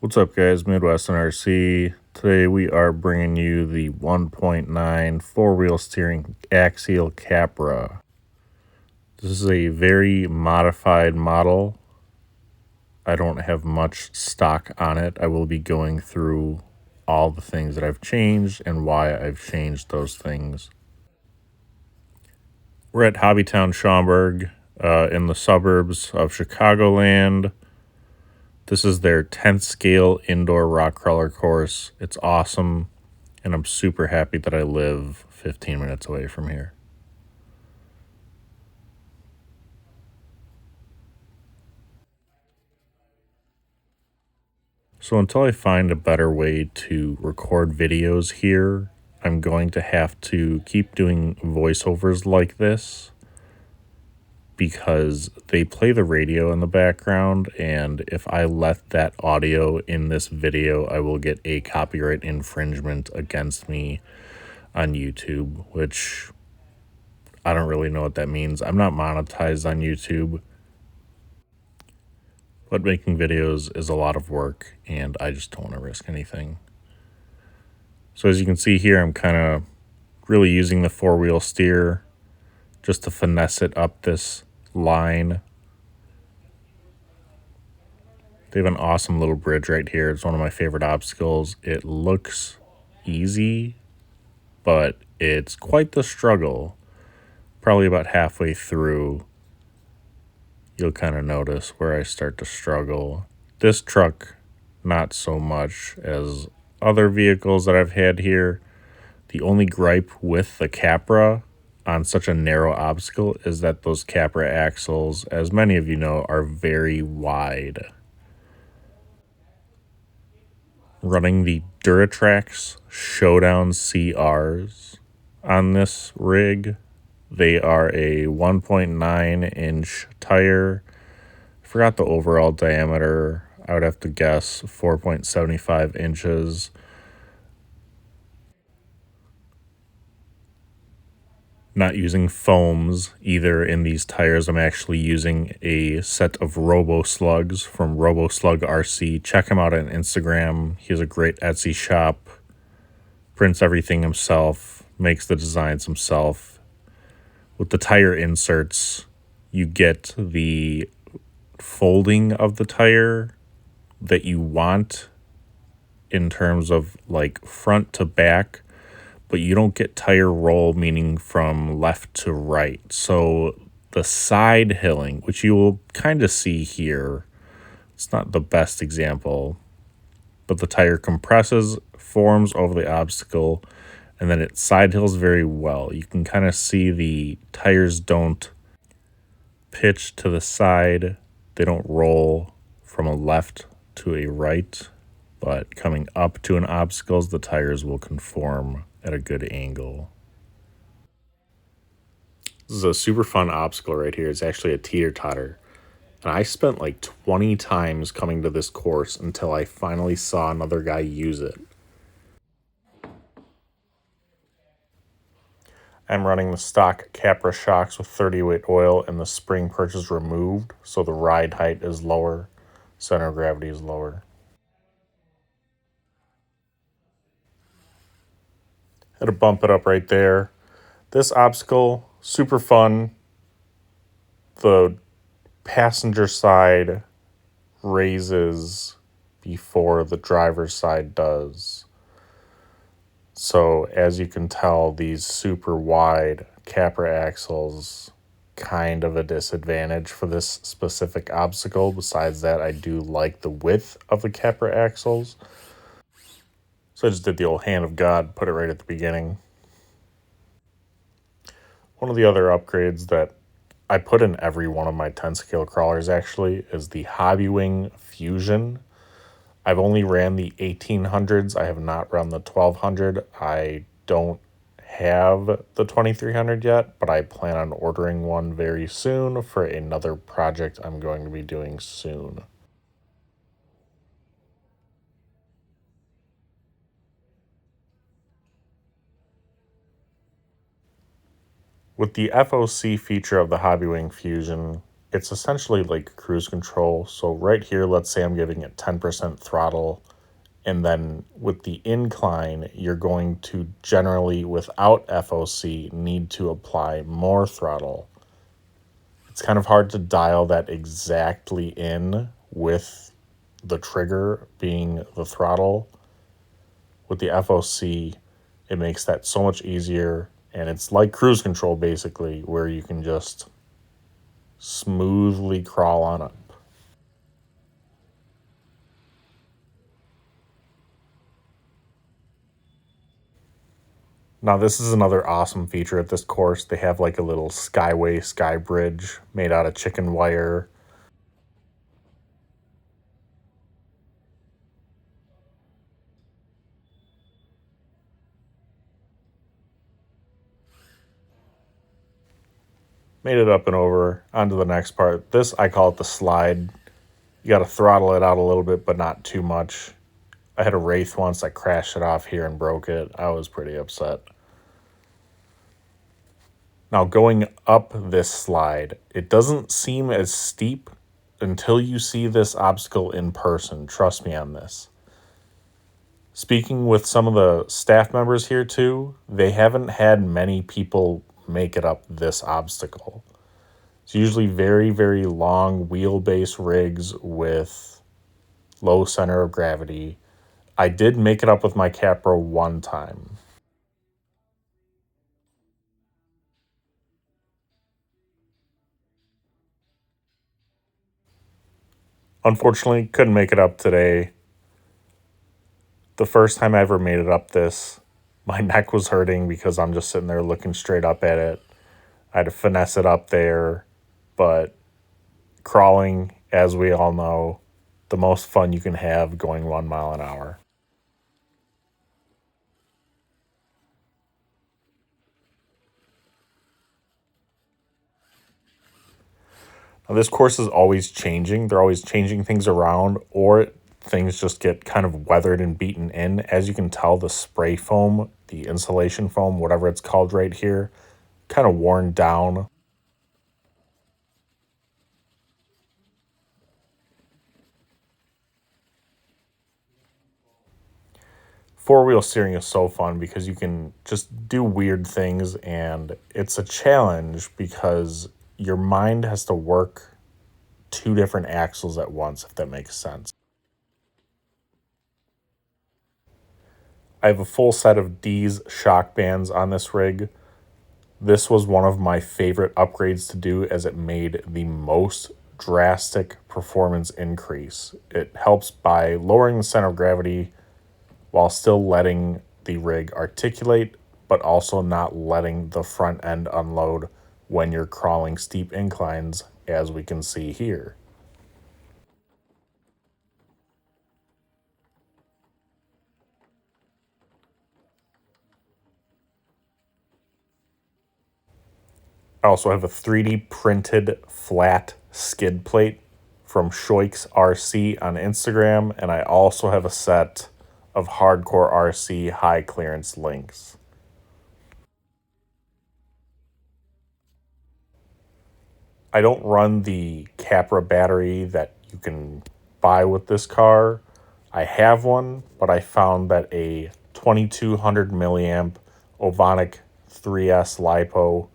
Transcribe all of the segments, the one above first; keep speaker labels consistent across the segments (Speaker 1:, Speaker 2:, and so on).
Speaker 1: What's up, guys? Midwestern RC. Today we are bringing you the 1.9 four-wheel steering Axial Capra. This is a very modified model. I don't have much stock on it. I will be going through all the things that I've changed and why I've changed those things. We're at Hobbytown, Schaumburg, in the suburbs of Chicagoland. This is their 10th scale indoor rock crawler course. It's awesome, and I'm super happy that I live 15 minutes away from here. So until I find a better way to record videos here, I'm going to have to keep doing voiceovers like this because they play the radio in the background, and if I let that audio in this video, I will get a copyright infringement against me on YouTube, which I don't really know what that means. I'm not monetized on YouTube, but making videos is a lot of work, and I just don't want to risk anything. So as you can see here, I'm kind of really using the four-wheel steer just to finesse it up this line. They have an awesome little bridge right here. It's one of my favorite obstacles. It looks easy, but it's quite the struggle. Probably about halfway through, you'll kind of notice where I start to struggle. This truck, not so much as other vehicles that I've had here. The only gripe with the Capra on such a narrow obstacle is that those Capra axles, as many of you know, are very wide. Running the Duratrax Showdown CRs on this rig, they are a 1.9 inch tire. Forgot the overall diameter. I would have to guess 4.75 inches. Not using foams either in these tires. I'm actually using a set of Robo Slugs from Robo Slug RC. Check him out on Instagram. He has a great Etsy shop. Prints everything himself. Makes the designs himself. With the tire inserts, you get the folding of the tire that you want in terms of like front to back, but you don't get tire roll, meaning from left to right. So the side hilling, which you will kind of see here, it's not the best example, but the tire compresses, forms over the obstacle, and then it side hills very well. You can kind of see the tires don't pitch to the side. They don't roll from a left to a right, but coming up to an obstacle, the tires will conform at a good angle. This is a super fun obstacle right here. It's actually a teeter-totter. And I spent like 20 times coming to this course until I finally saw another guy use it. I'm running the stock Capra shocks with 30-weight oil, and the spring perch is removed, so the ride height is lower, center of gravity is lower. Had to bump it up right there. This obstacle, super fun. The passenger side raises before the driver's side does. So as you can tell, these super wide Capra axles, kind of a disadvantage for this specific obstacle. Besides that, I do like the width of the Capra axles. So I just did the old hand of God, put it right at the beginning. One of the other upgrades that I put in every one of my 10 scale crawlers actually is the Hobbywing Fusion. I've only ran the 1800s. I have not run the 1200. I don't have the 2300 yet, but I plan on ordering one very soon for another project I'm going to be doing soon. With the FOC feature of the Hobbywing Fusion, it's essentially like cruise control. So right here, let's say I'm giving it 10% throttle, and then with the incline, you're going to generally, without FOC, need to apply more throttle. It's kind of hard to dial that exactly in with the trigger being the throttle. With the FOC, it makes that so much easier, and it's like cruise control basically, where you can just smoothly crawl on up. Now, this is another awesome feature at this course. They have like a little skyway sky bridge made out of chicken wire. Made it up and over onto the next part. This, I call it the slide. You got to throttle it out a little bit, but not too much. I had a Wraith once. I crashed it off here and broke it. I was pretty upset. Now, going up this slide, it doesn't seem as steep until you see this obstacle in person. Trust me on this. Speaking with some of the staff members here too, they haven't had many people make it up this obstacle. It's usually very, very long wheelbase rigs with low center of gravity. I did make it up with my Capra one time. Unfortunately, couldn't make it up today. The first time I ever made it up this, my neck was hurting because I'm just sitting there looking straight up at it. I had to finesse it up there, but crawling, as we all know, the most fun you can have going 1 mile an hour. Now, this course is always changing. They're always changing things around, or things just get kind of weathered and beaten in. As you can tell, the spray foam, the insulation foam, whatever it's called right here, kind of worn down. Four-wheel steering is so fun because you can just do weird things, and it's a challenge because your mind has to work two different axles at once, if that makes sense. I have a full set of D's shock bands on this rig. This was one of my favorite upgrades to do as it made the most drastic performance increase. It helps by lowering the center of gravity while still letting the rig articulate, but also not letting the front end unload when you're crawling steep inclines, as we can see here. I also have a 3D printed flat skid plate from Shoik's RC on Instagram, and I also have a set of Hardcore RC high clearance links. I don't run the Capra battery that you can buy with this car. I have one, but I found that a 2200 milliamp Ovonic 3S LiPo,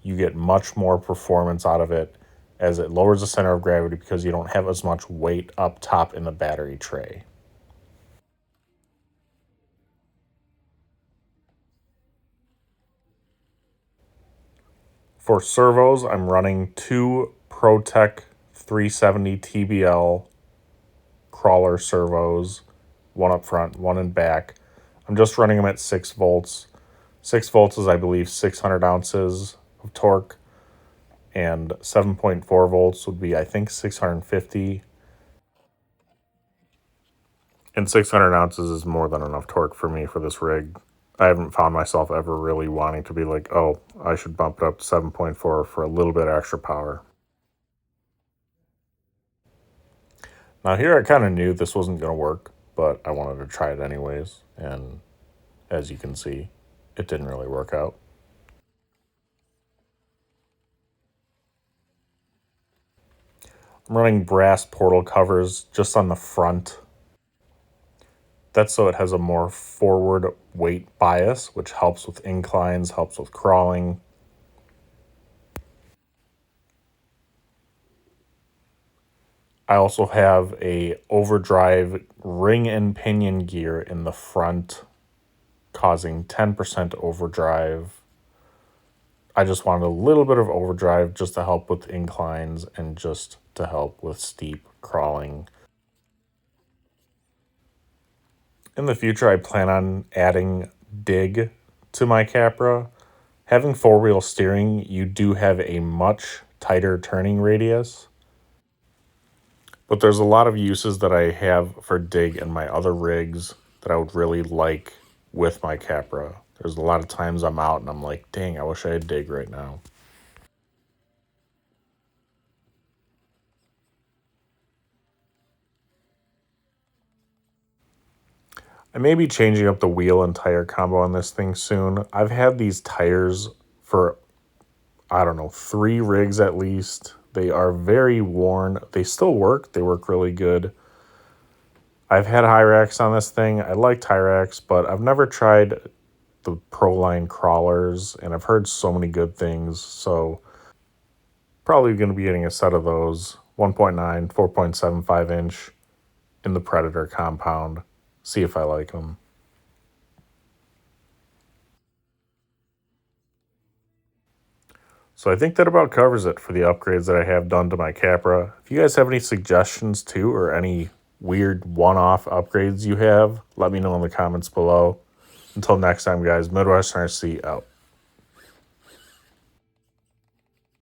Speaker 1: you get much more performance out of it as it lowers the center of gravity because you don't have as much weight up top in the battery tray. For servos, I'm running two ProTech 370 TBL crawler servos, one up front, one in back. I'm just running them at 6 volts. 6 volts is, I believe, 600 ounces of torque, and 7.4 volts would be, I think, 650. And 600 ounces is more than enough torque for me for this rig. I haven't found myself ever really wanting to be like, oh, I should bump it up to 7.4 for a little bit extra power. Now, here I kind of knew this wasn't going to work, but I wanted to try it anyways. And as you can see, it didn't really work out. I'm running brass portal covers just on the front. That's so it has a more forward weight bias, which helps with inclines, helps with crawling. I also have a overdrive ring and pinion gear in the front, causing 10% overdrive. I just wanted a little bit of overdrive just to help with inclines and just to help with steep crawling. In the future, I plan on adding dig to my Capra. Having four-wheel steering, you do have a much tighter turning radius, but there's a lot of uses that I have for dig in my other rigs that I would really like with my Capra. There's a lot of times I'm out and I'm like, dang, I wish I had dig right now. I may be changing up the wheel and tire combo on this thing soon. I've had these tires for, I don't know, 3 rigs at least. They are very worn. They still work. They work really good. I've had Hyrax on this thing. I like Hyrax, but I've never tried the Proline crawlers, and I've heard so many good things. So probably going to be getting a set of those 1.9, 4.75 inch in the Predator compound. See if I like them. So I think that about covers it for the upgrades that I have done to my Capra. If you guys have any suggestions too, or any weird one-off upgrades you have, let me know in the comments below. Until next time, guys, Midwestern RC out.